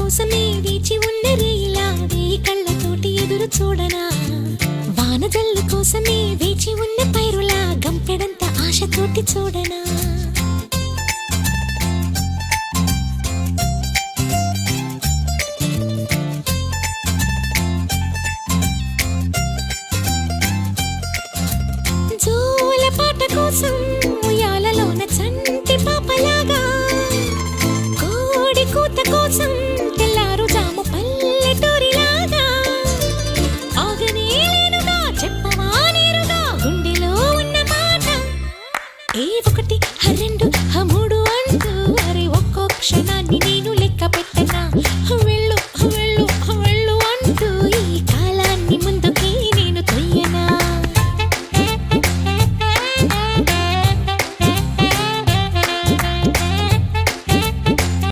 కోసమే వేచి ఉన్న రేయిలా వేయి కళ్ళతోటి ఎదురు చూడనా వానజల్లు కోసమే వేచి ఉన్న పైరులా గంపెడంత ఆశతోటి చూడనా జోల పాట కోసం ఉయ్యాలలోన చంటి పాపలాగా కోడి కూత కోసం తెల్లారు జాము పల్లెటూరిలాగా ఆగనే లేనుగా చెప్పవా నేరుగా గుండెలో ఉన్న మాట ఏ ఒకటి రెండు మూడు అంటూ అరే ఒక్కో క్షణాన్ని నేను